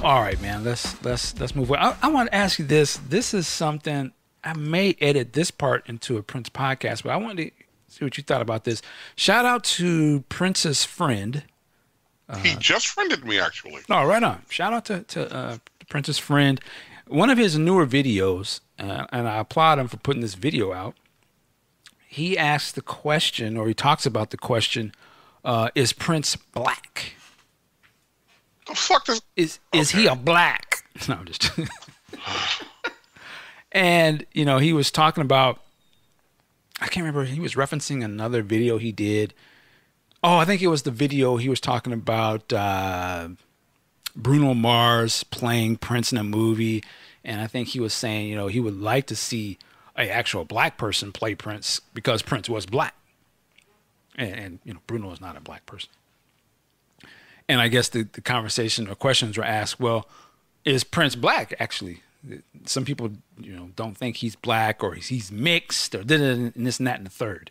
All right, man. Let's move on. I want to ask you this. This is something I may edit this part into a Prince podcast, but I wanted to see what you thought about this. Shout out to Prince's friend. He just friended me, actually. Oh, right on. Shout out to Prince's friend. One of his newer videos, and I applaud him for putting this video out. He asks the question, or he talks about the question, is Prince black? The fuck is he a black? No, I'm just. And he was talking about. I can't remember. He was referencing another video he did. Oh, I think it was the video he was talking about Bruno Mars playing Prince in a movie, and I think he was saying he would like to see an actual black person play Prince because Prince was black, and Bruno is not a black person. And I guess the conversation or questions were asked, well, is Prince black, actually? Some people, don't think he's black or he's mixed or this and that and the third.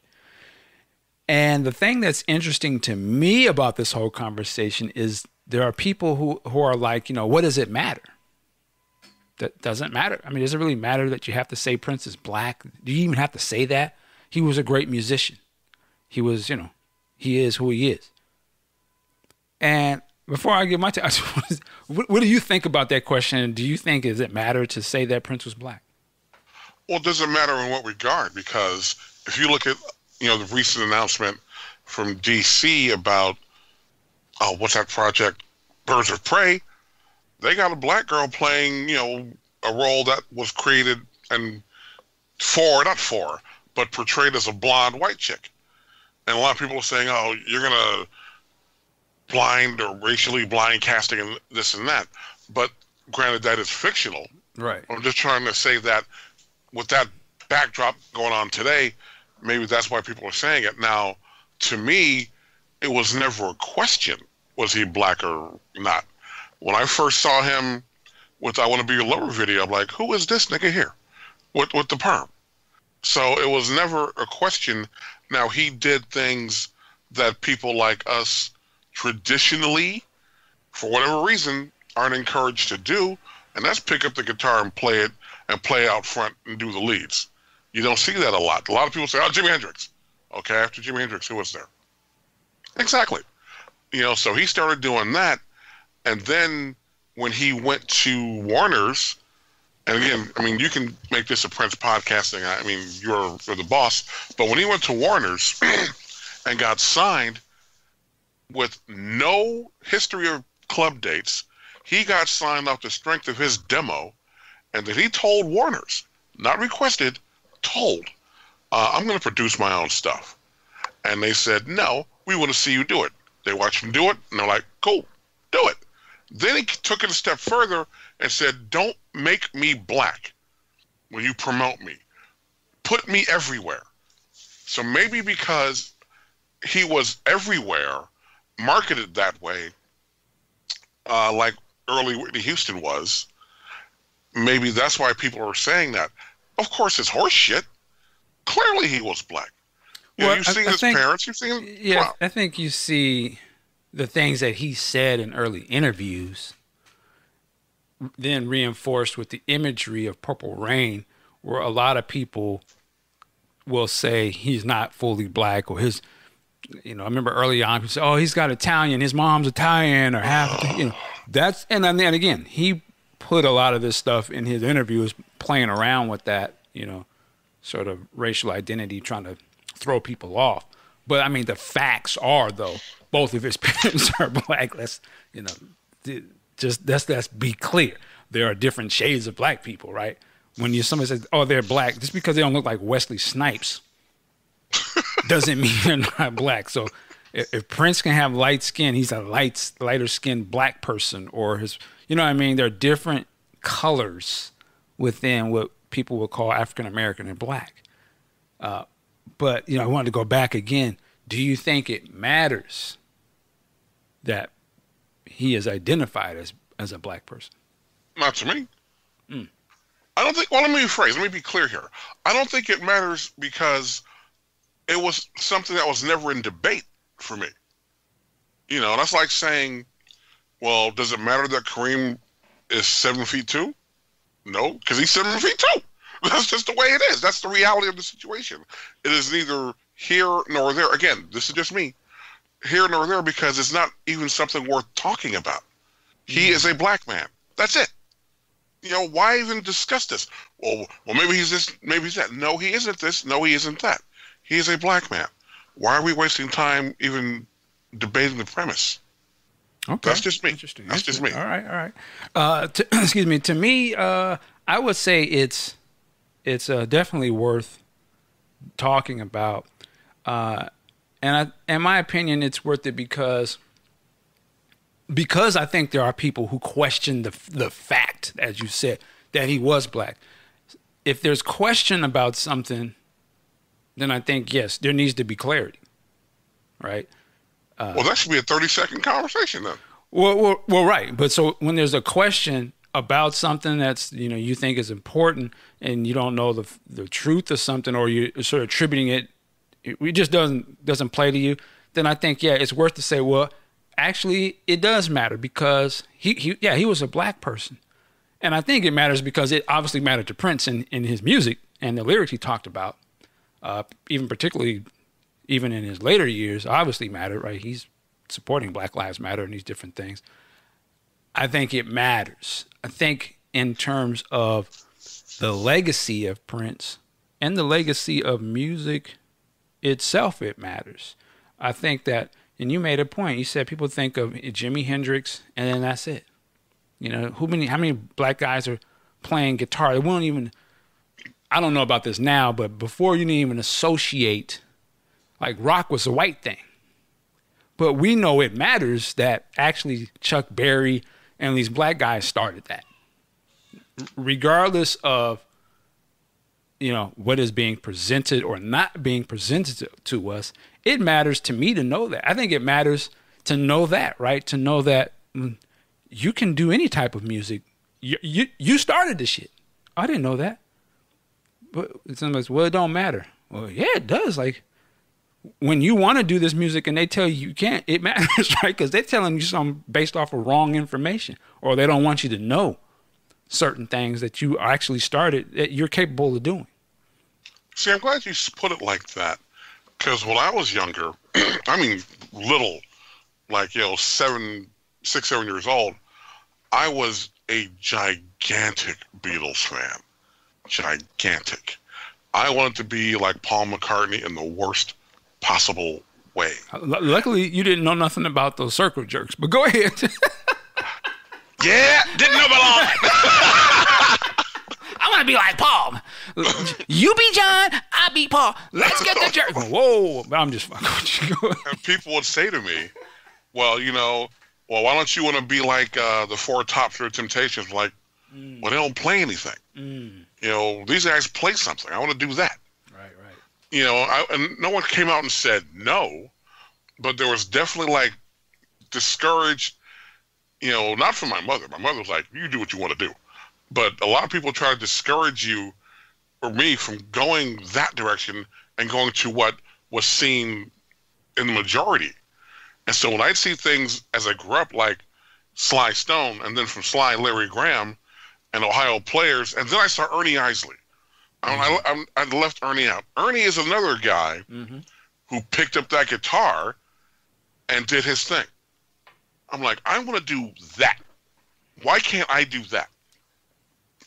And the thing that's interesting to me about this whole conversation is there are people who are like, what does it matter? That doesn't matter. I mean, does it really matter that you have to say Prince is black? Do you even have to say that? He was a great musician. He was, he is who he is. And before I give my what do you think about that question? Do you think, does it matter to say that Prince was black? Well, it doesn't matter in what regard, because if you look at, the recent announcement from DC about, what's that project, Birds of Prey, they got a black girl playing, a role that was created and but portrayed as a blonde white chick. And a lot of people are saying, you're going to blind or racially blind casting and this and that. But granted, that is fictional. Right. I'm just trying to say that with that backdrop going on today, maybe that's why people are saying it. Now, to me, it was never a question, was he black or not? When I first saw him with I Want to Be Your Lover video, I'm like, who is this nigga here with the perm? So it was never a question. Now, he did things that people like us traditionally, for whatever reason, aren't encouraged to do, and that's pick up the guitar and play it and play out front and do the leads. You don't see that a lot. A lot of people say, Jimi Hendrix. Okay, after Jimi Hendrix, who was there? Exactly. So he started doing that, and then when he went to Warner's, and again, I mean, you can make this a Prince podcasting. I mean, you're the boss, but when he went to Warner's and got signed, with no history of club dates, he got signed off the strength of his demo, and then he told Warner's, not requested, told, I'm going to produce my own stuff. And they said, no, we want to see you do it. They watched him do it, and they're like, cool, do it. Then he took it a step further and said, don't make me black when you promote me. Put me everywhere. So maybe because he was everywhere, marketed that way, like early Whitney Houston was, maybe that's why people are saying that. Of course, it's horse shit. Clearly he was black. You've seen his parents. You've seen him. Yeah, wow. I think you see the things that he said in early interviews, then reinforced with the imagery of Purple Rain, where a lot of people will say he's not fully black, or his, I remember early on, people say, oh, he's got Italian, his mom's Italian, or half, that's, and then again, he put a lot of this stuff in his interviews, playing around with that, sort of racial identity, trying to throw people off. But I mean, the facts are, though, both of his parents are black. Let's, let's be clear. There are different shades of black people, right? When somebody says, oh, they're black, just because they don't look like Wesley Snipes doesn't mean they're not black. So if Prince can have light skin, he's a lighter skinned black person, or his, there are different colors within what people would call African American and black. But, I wanted to go back again. Do you think it matters that he is identified as a black person? Not to me. I don't think, well, let me rephrase. Let me be clear here. I don't think it matters because it was something that was never in debate for me. That's like saying, well, does it matter that Kareem is 7'2"? No, because he's 7'2". That's just the way it is. That's the reality of the situation. It is neither here nor there. Again, this is just me. Here nor there, because it's not even something worth talking about. He is a black man. That's it. Why even discuss this? Well, maybe he's this, maybe he's that. No, he isn't this. No, he isn't that. He is a black man. Why are we wasting time even debating the premise? Okay. That's just me. Interesting. That's just me. All right. Excuse me. To me, I would say it's definitely worth talking about. And in my opinion, it's worth it because I think there are people who question the fact, as you said, that he was black. If there's question about something, then I think, yes, there needs to be clarity, right? Well, that should be a 30-second conversation then. Well, right. But so when there's a question about something that's, you think is important and you don't know the truth of something, or you're sort of attributing it just doesn't play to you, then I think, yeah, it's worth to say, well, actually, it does matter because he was a black person. And I think it matters because it obviously mattered to Prince in his music and the lyrics he talked about, even particularly even in his later years, obviously mattered, right? He's supporting Black Lives Matter and these different things. I think it matters. I think in terms of the legacy of Prince and the legacy of music itself, it matters. I think that, and you made a point. You said people think of Jimi Hendrix, and then that's it. How many black guys are playing guitar? They won't even. I don't know about this now, but before you didn't even associate, like rock was a white thing. But we know it matters that actually Chuck Berry and these black guys started that, regardless of what is being presented or not being presented to us. It matters to me to know that. I think it matters to know that, right? To know that you can do any type of music. You started this shit. I didn't know that. But somebody's, well, it don't matter. Well, yeah, it does. Like, when you want to do this music and they tell you can't, it matters, right? Because they're telling you something based off of wrong information, or they don't want you to know certain things that you actually started that you're capable of doing. See, I'm glad you put it like that, because when I was younger, I mean, little, like, 6, 7 years old, I was a gigantic Beatles fan. Gigantic. I wanted to be like Paul McCartney in the worst possible way. Luckily, you didn't know nothing about those circle jerks, but go ahead. Yeah, didn't know about all that. I want to be like Paul. You be John, I be Paul. Let's get the jerk. Whoa, I'm just fucking with you. And people would say to me, well, why don't you want to be like the Four Tops or Temptations? Like, well, they don't play anything. These guys play something. I want to do that. Right. And no one came out and said no, but there was definitely like discouraged, not from my mother. My mother was like, you do what you want to do. But a lot of people try to discourage you or me from going that direction and going to what was seen in the majority. And so when I see things as I grew up, like Sly Stone, and then from Sly, Larry Graham, and Ohio Players, and then I saw Ernie Isley. I left Ernie out. Ernie is another guy who picked up that guitar and did his thing. I'm like, I want to do that. Why can't I do that?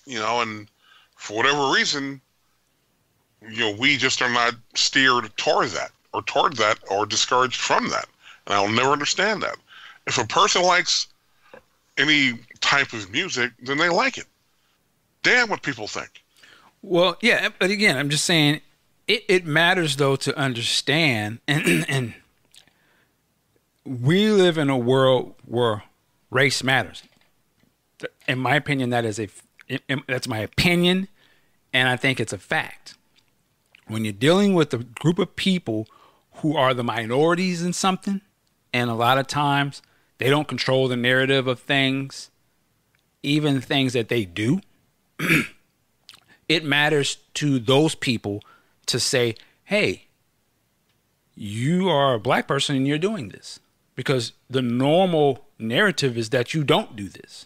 And for whatever reason, we just are not steered toward that or discouraged from that. And I'll never understand that. If a person likes any type of music, then they like it. Damn what people think. Well, yeah, but again, I'm just saying it matters, though, to understand. And we live in a world where race matters. In my opinion, that's my opinion, and I think it's a fact. When you're dealing with a group of people who are the minorities in something, and a lot of times they don't control the narrative of things, even things that they do, it matters to those people to say, hey, you are a black person and you're doing this. Because the normal narrative is that you don't do this.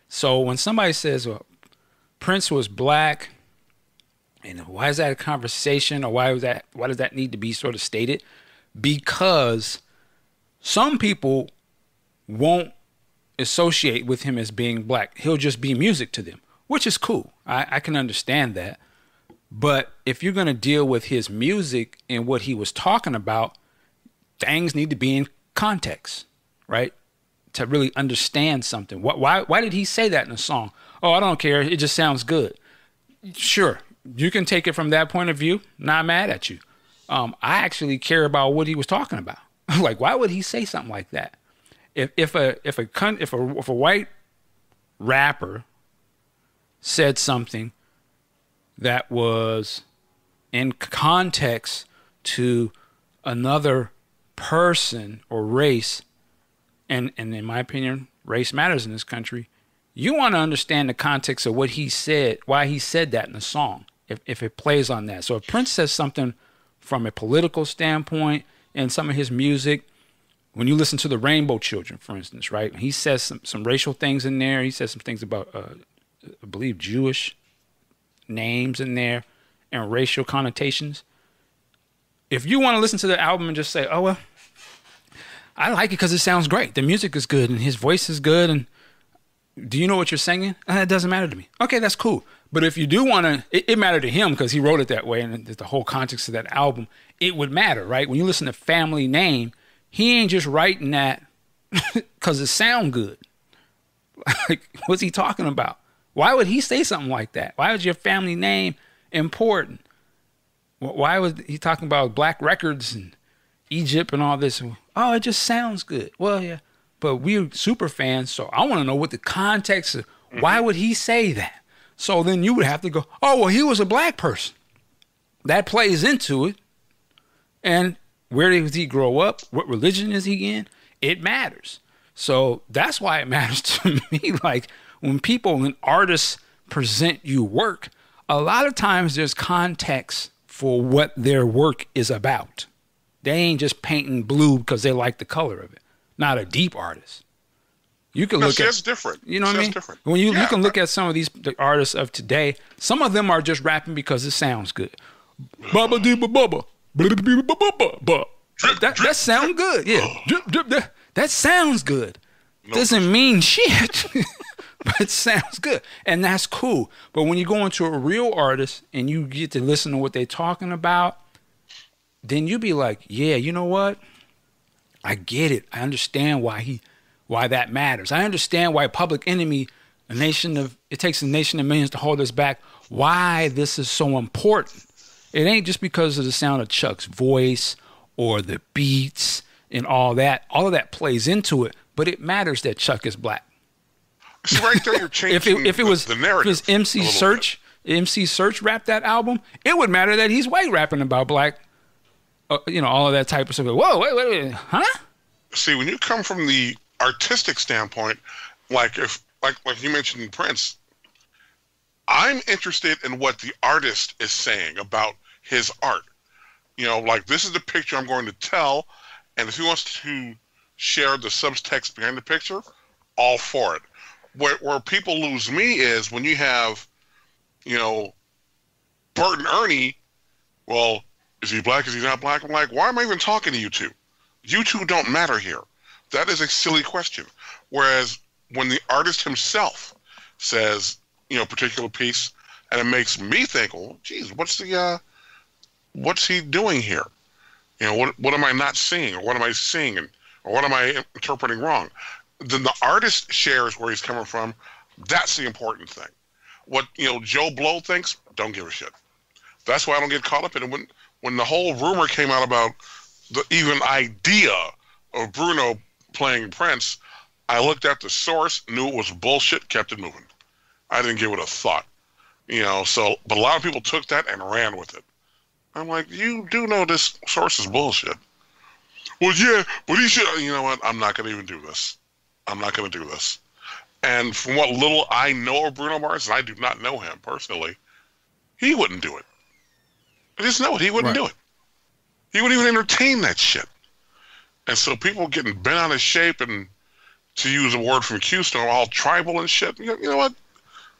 So when somebody says, well, Prince was black, and why is that a conversation, or why does that need to be sort of stated? Because some people won't associate with him as being black. He'll just be music to them, which is cool. I can understand that. But if you're going to deal with his music and what he was talking about, things need to be in context, right? To really understand something. Why did he say that in a song? Oh, I don't care. It just sounds good. Sure, you can take it from that point of view. Not mad at you. I actually care about what he was talking about. Like, why would he say something like that? If a white rapper said something that was in context to another person or race, and in my opinion, race matters in this country, you want to understand the context of what he said, why he said that in the song, if it plays on that. So if Prince says something from a political standpoint in some of his music, when you listen to the Rainbow Children, for instance, right? He says some racial things in there. He says some things about, I believe, Jewish names in there and racial connotations. If you want to listen to the album and just say, oh, well, I like it because it sounds great. The music is good and his voice is good. And do you know what you're singing? It doesn't matter to me. Okay, that's cool. But if you do want to, it mattered to him because he wrote it that way. And the whole context of that album, it would matter, right? When you listen to Family Name, he ain't just writing that because it sound good. Like, what's he talking about? Why would he say something like that? Why is your family name important? Why was he talking about black records and Egypt and all this? Oh, it just sounds good. Well, yeah, but we're super fans, so I want to know what the context of why would he say that? So then you would have to go, oh, well, he was a black person. That plays into it. And where did he grow up? What religion is he in? It matters. So that's why it matters to me. Like, when artists present you work, a lot of times there's context for what their work is about. They ain't just painting blue because they like the color of it. Not a deep artist. You can look at it's different. You know what I mean? Different. When you can look at some of the artists of today, some of them are just rapping because it sounds good. Bubba dee bubba. That sounds good. Yeah. That sounds good. Doesn't mean shit. But it sounds good. And that's cool. But when you go into a real artist and you get to listen to what they're talking about, then you be like, yeah, you know what? I get it. I understand why that matters. I understand why Public Enemy, it takes a nation of millions to hold us back, why this is so important. It ain't just because of the sound of Chuck's voice or the beats and all that. All of that plays into it, but it matters that Chuck is black. So right there, you're changing if it was the narrative. If it was MC Search rapped that album, it would matter that he's white rapping about black, all of that type of stuff. Whoa, wait, huh? See, when you come from the artistic standpoint, like you mentioned Prince, I'm interested in what the artist is saying about his art. Like, this is the picture I'm going to tell, and if he wants to share the subtext behind the picture, all for it. Where people lose me is when you have, Bert and Ernie, well, is he black? Is he not black? I'm like, why am I even talking to you two? You two don't matter here. That is a silly question. Whereas when the artist himself says, particular piece, and it makes me think, well, geez, what's he doing here? What am I not seeing, or what am I seeing, or what am I interpreting wrong? Then the artist shares where he's coming from. That's the important thing. What Joe Blow thinks, don't give a shit. That's why I don't get caught up in it. When the whole rumor came out about the even idea of Bruno playing Prince, I looked at the source, knew it was bullshit, kept it moving. I didn't give it a thought. But a lot of people took that and ran with it. I'm like, you do know this source is bullshit. Well, yeah, but he should. You know what? I'm not going to even do this. I'm not going to do this. And from what little I know of Bruno Mars, and I do not know him personally, he wouldn't do it. I just know it. He wouldn't do it. He wouldn't even entertain that shit. And so people getting bent out of shape and to use a word from Houston, all tribal and shit. You know what?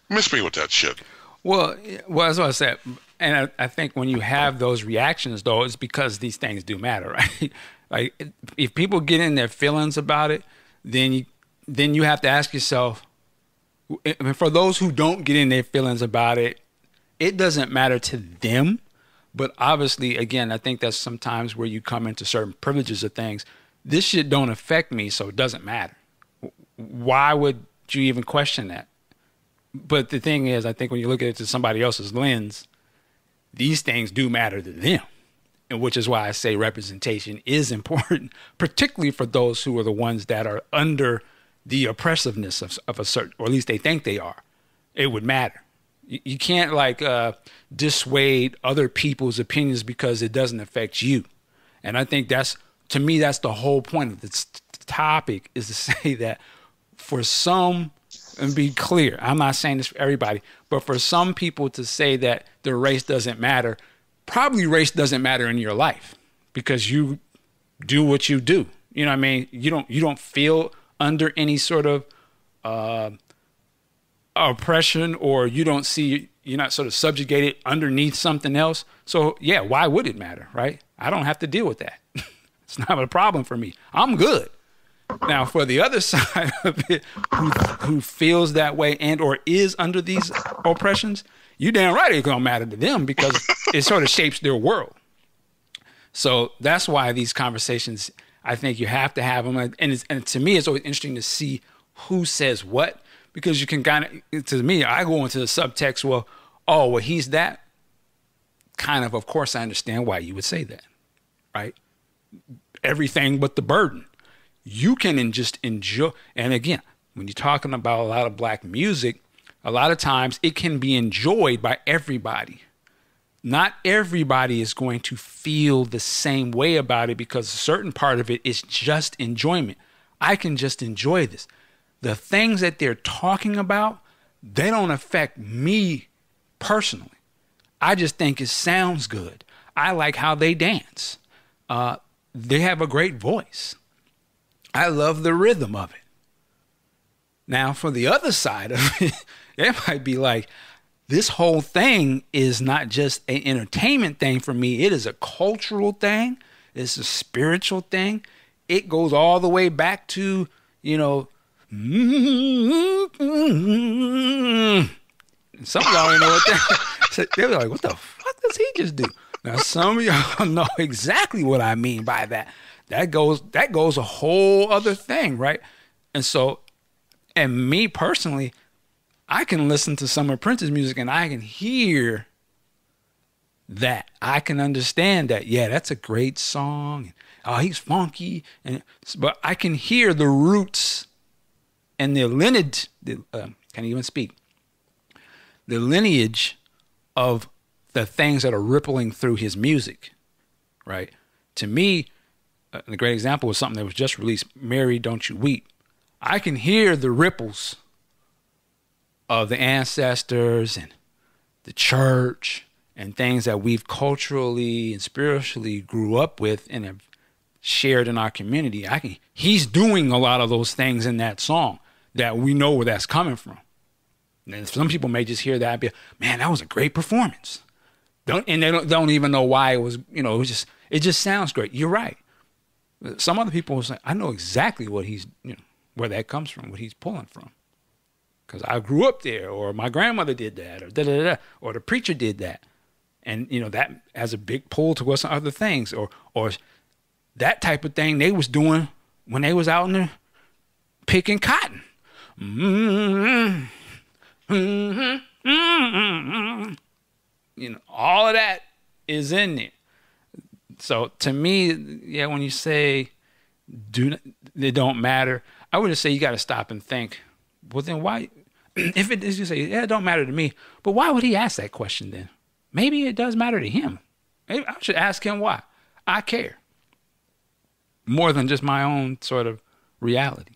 Miss me with that shit. Well, that's what I said. And I think when you have those reactions, though, it's because these things do matter, right? Like, if people get in their feelings about it, then you have to ask yourself, I mean, for those who don't get in their feelings about it, it doesn't matter to them. But obviously, again, I think that's sometimes where you come into certain privileges of things. This shit don't affect me, so it doesn't matter. Why would you even question that? But the thing is, I think when you look at it through somebody else's lens, these things do matter to them. And which is why I say representation is important, particularly for those who are the ones that are under the oppressiveness of a certain, or at least they think they are. It would matter. You can't like dissuade other people's opinions because it doesn't affect you. And I think to me, that's the whole point of this topic, is to say that for some, and be clear, I'm not saying this for everybody, but for some people to say that their race doesn't matter, probably race doesn't matter in your life because you do what you do. You know what I mean? You don't feel under any sort of oppression, or you're not sort of subjugated underneath something else. So yeah, why would it matter, right? I don't have to deal with that. It's not a problem for me. I'm good. Now, for the other side of it, who feels that way and or is under these oppressions, you damn right it's gonna matter to them because it sort of shapes their world. So that's why these conversations, I think you have to have them. And to me, it's always interesting to see who says what, because you can kind of, to me, I go into the subtext, well, he's that kind of course, I understand why you would say that, right? Everything but the burden. You can just enjoy. And again, when you're talking about a lot of black music, a lot of times it can be enjoyed by everybody. Not everybody is going to feel the same way about it because a certain part of it is just enjoyment. I can just enjoy this. The things that they're talking about, they don't affect me personally. I just think it sounds good. I like how they dance. They have a great voice. I love the rhythm of it. Now, for the other side of it, it might be like, this whole thing is not just an entertainment thing for me. It is a cultural thing. It's a spiritual thing. It goes all the way back to, some of y'all don't know what that. They were like, what the fuck does he just do? Now, some of y'all know exactly what I mean by that. That goes a whole other thing, right? And so, and me personally, I can listen to some of Prince's music and I can hear that. I can understand that. Yeah, that's a great song. Oh, he's funky. But I can hear the roots and the lineage, can't even speak, the lineage of the things that are rippling through his music, right? To me, a great example was something that was just released, Mary, Don't You Weep. I can hear the ripples of the ancestors and the church and things that we've culturally and spiritually grew up with and have shared in our community. He's doing a lot of those things in that song that we know where that's coming from. And some people may just hear that and be, man, that was a great performance. They don't even know why it was, it just sounds great. You're right. Some other people will say, I know exactly what where that comes from, what he's pulling from. Because I grew up there, or my grandmother did that, or or the preacher did that. And, that has a big pull to us on other things, or that type of thing they was doing when they was out in there picking cotton. All of that is in there. So to me, yeah, when you say they don't matter, I would just say you got to stop and think, well, then why, if it is, you say, yeah, it don't matter to me, but why would he ask that question then? Maybe it does matter to him. Maybe I should ask him why. I care more than just my own sort of reality.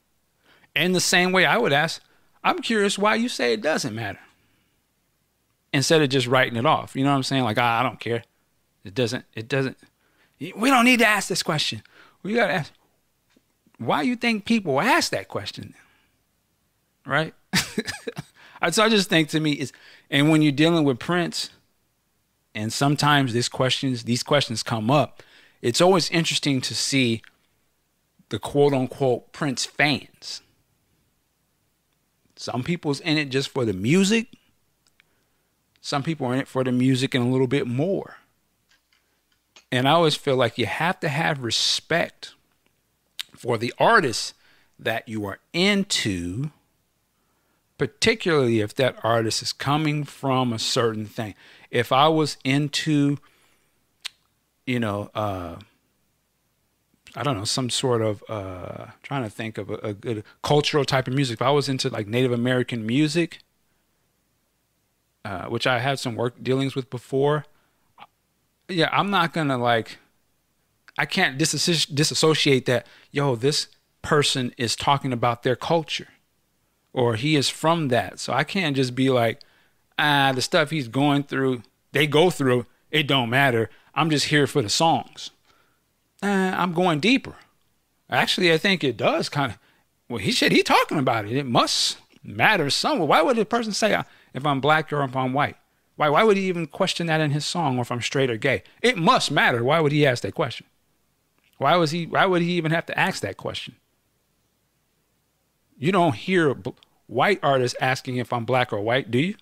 In the same way I would ask, I'm curious why you say it doesn't matter, instead of just writing it off. You know what I'm saying? Like, I don't care. It doesn't. We don't need to ask this question. We got to ask, why you think people ask that question? Right? So I just think to me is, and when you're dealing with Prince, and sometimes these questions come up, it's always interesting to see the quote unquote Prince fans. Some people's in it just for the music. Some people are in it for the music and a little bit more. And I always feel like you have to have respect for the artist that you are into, particularly if that artist is coming from a certain thing. If I was into, I don't know, some sort of, trying to think of a good cultural type of music. If I was into like Native American music, which I had some dealings with before, yeah, I'm not going to I can't disassociate that, this person is talking about their culture or he is from that. So I can't just be like, the stuff he's going through, they go through, it don't matter. I'm just here for the songs. I'm going deeper. Actually, I think it does kind of, he talking about it. It must matter somewhere. Why would a person say if I'm black or if I'm white? Why would he even question that in his song, or if I'm straight or gay? It must matter. Why would he ask that question? Why would he even have to ask that question? You don't hear white artists asking if I'm black or white, do you?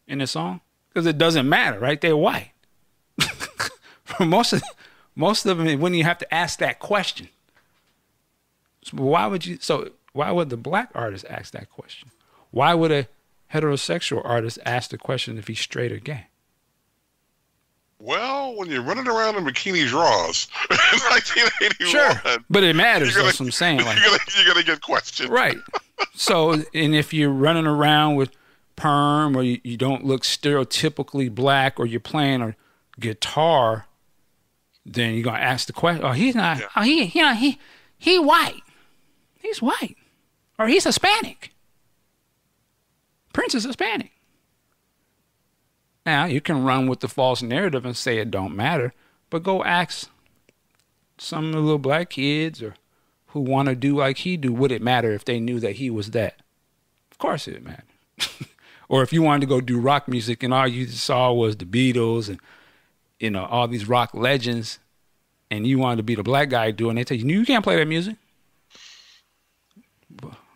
In a song? Because it doesn't matter, right? They're white. For most of them, when you have to ask that question. So why would the black artist ask that question? Why would a heterosexual artist ask the question if he's straight or gay? Well, when you're running around in bikini draws in 1981, sure, but it matters. That's what I'm saying. You're gonna get questioned, right? So, and if you're running around with perm, or you don't look stereotypically black, or you're playing a guitar, then you're gonna ask the question. Oh, he's not. Yeah. Oh, he white. He's white, or he's Hispanic. Prince is Hispanic. Now, you can run with the false narrative and say it don't matter, but go ask some of the little black kids or who want to do like he do, would it matter if they knew that he was that? Of course it mattered. Or if you wanted to go do rock music and all you saw was the Beatles and, all these rock legends, and you wanted to be the black guy doing it, they tell you can't play that music.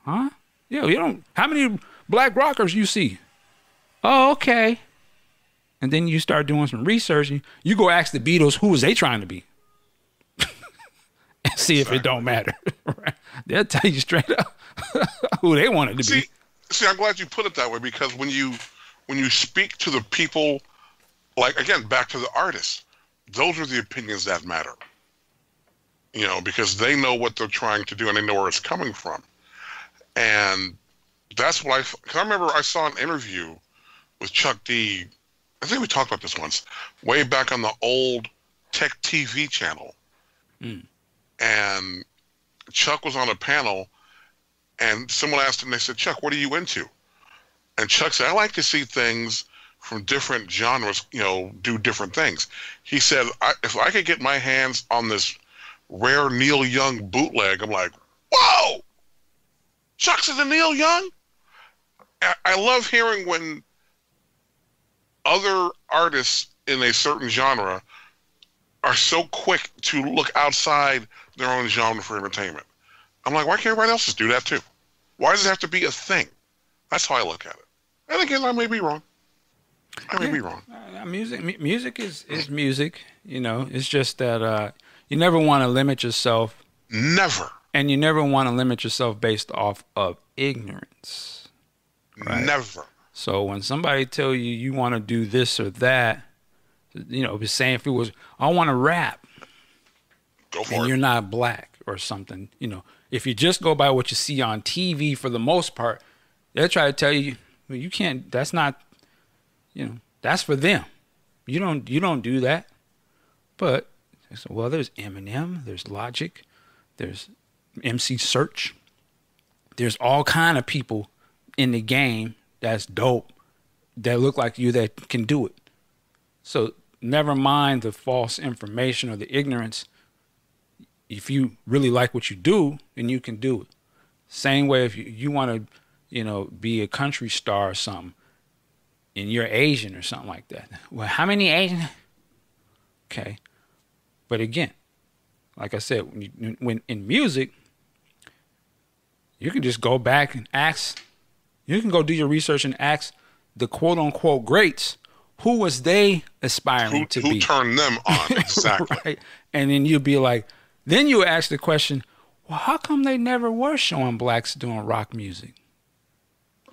Huh? Yeah, you don't. How many black rockers you see? Oh, okay. And then you start doing some research and you go ask the Beatles, who was they trying to be? And see if it don't matter. Right? They'll tell you straight up who they wanted to be. See, I'm glad you put it that way, because when you speak to the people, like, again, back to the artists, those are the opinions that matter. Because they know what they're trying to do and they know where it's coming from. And that's what because I remember I saw an interview with Chuck D. I think we talked about this once, way back on the old Tech TV channel. Mm. And Chuck was on a panel, and someone asked him, they said, Chuck, what are you into? And Chuck said, I like to see things from different genres, do different things. He said, if I could get my hands on this rare Neil Young bootleg, I'm like, whoa! Chuck's into Neil Young? I love hearing when other artists in a certain genre are so quick to look outside their own genre for entertainment. I'm like, why can't everybody else just do that too? Why does it have to be a thing? That's how I look at it. And again, I may be wrong. I may be wrong. Music is music. It's just that you never want to limit yourself. Never. And you never want to limit yourself based off of ignorance. Right? Never. So when somebody tell you want to do this or that, be saying if it was, I want to rap. Go for and it. You're not black or something. If you just go by what you see on TV for the most part, they'll try to tell you, well, you can't, that's not, that's for them. You don't do that. But, well, there's Eminem, there's Logic, there's MC Search. There's all kind of people in the game that's dope, that look like you, that can do it. So never mind the false information or the ignorance. if you really like what you do, then you can do it. Same way if you want to, you know, be a country star or something, and you're Asian or something like that. Well, how many Asian? Okay. But again, like I said, when in music, you can just go back and ask, you can go do your research and ask the quote unquote greats, who was they aspiring to be? Who turned them on? Exactly. Right? And then you'd be like, then you ask the question, well, how come they never were showing blacks doing rock music?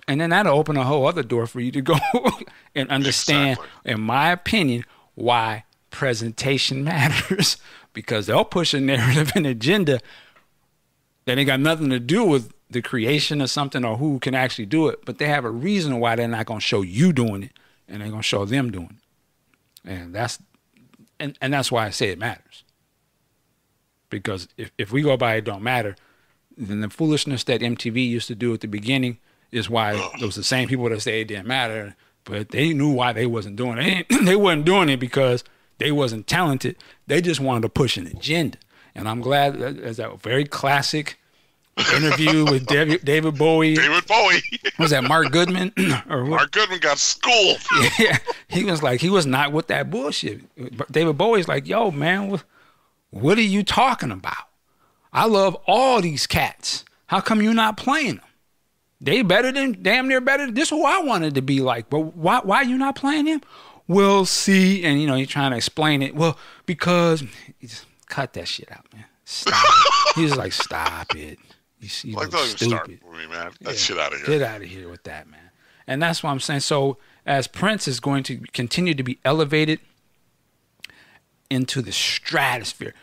And then that'll open a whole other door for you to go and understand, in my opinion, why presentation matters. Because they'll push a narrative and agenda that ain't got nothing to do with the creation of something or who can actually do it. But they have a reason why they're not going to show you doing it, and they're going to show them doing it. And that's why I say it matters. Because if we go by it don't matter, then the foolishness that MTV used to do at the beginning is why it was the same people that say it didn't matter, but they knew why they wasn't doing it. They wasn't doing it because they wasn't talented. They just wanted to push an agenda. And I'm glad there's that very classic interview with David Bowie. David Bowie. Was that Mark Goodman? Mark Goodman got schooled. Yeah, he was like, he was not with that bullshit. David Bowie's like, yo, man, what are you talking about? I love all these cats. How come you're not playing them? They damn near better. This is who I wanted to be like. But why are you not playing them? We'll see. And, you know, he's trying to explain it. Well, because cut that shit out, man. Stop. He's like, stop it. You like, don't even start with me, man. Get that shit out of here. Get out of here with that, man. And that's what I'm saying. So as Prince is going to continue to be elevated into the stratosphere,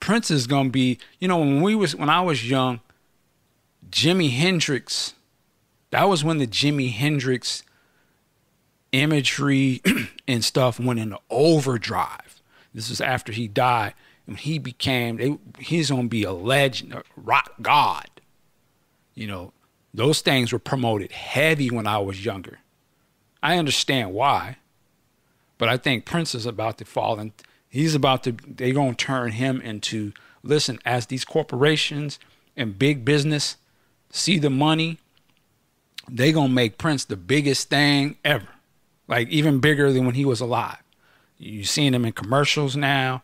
Prince is going to be, you know, when I was young, Jimi Hendrix, that was when the Jimi Hendrix imagery and stuff went into overdrive. This was after he died. And he became, he's going to be a legend, a rock god. You know, those things were promoted heavy when I was younger. I understand why, but I think Prince is about to fall, and they're going to turn him into, listen, as these corporations and big business see the money, they're going to make Prince the biggest thing ever. Like even bigger than when he was alive. You're seeing him in commercials now.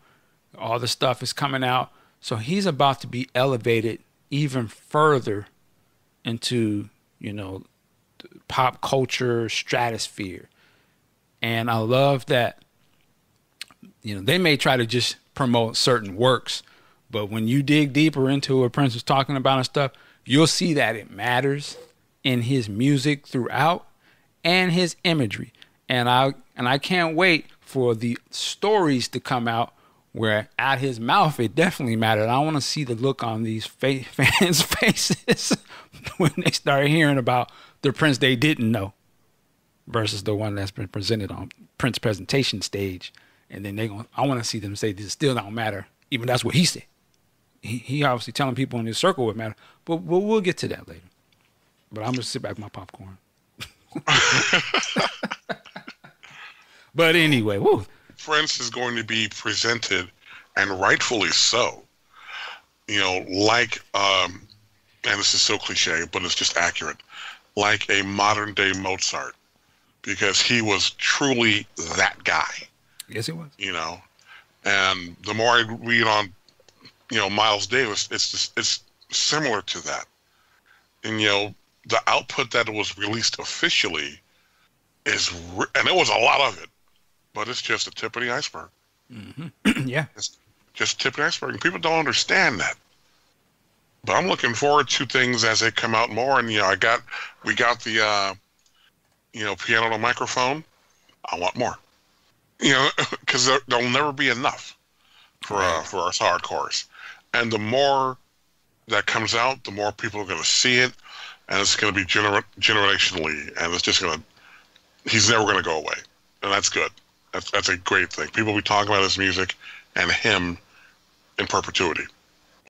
All the stuff is coming out. So he's about to be elevated even further into, you know, pop culture stratosphere. And I love that, you know, they may try to just promote certain works, but when you dig deeper into what Prince was talking about and stuff, you'll see that it matters in his music throughout and his imagery. And I can't wait for the stories to come out where out his mouth it definitely mattered. I want to see the look on these fans' faces when they start hearing about the Prince they didn't know versus the one that's been presented on Prince presentation stage. And then I want to see them say this still don't matter. Even that's what he said. He obviously telling people in his circle what matter. But we'll get to that later. But I'm going to sit back with my popcorn. But anyway, woo. Prince is going to be presented, and rightfully so, you know, like, and this is so cliche, but it's just accurate, like a modern day Mozart, because he was truly that guy. Yes, it was. You know, and the more I read on, you know, Miles Davis, it's similar to that. And, you know, the output that was released officially and it was a lot of it, but it's just a tip of the iceberg. Mm-hmm. Yeah. It's just tip of the iceberg. And people don't understand that. But I'm looking forward to things as they come out more. And, you know, we got the, you know, piano to microphone. I want more. You know, because there'll never be enough for us hardcores. And the more that comes out, the more people are going to see it. And it's going to be generationally. And it's just going to, he's never going to go away. And that's good. That's a great thing. People will be talking about his music and him in perpetuity.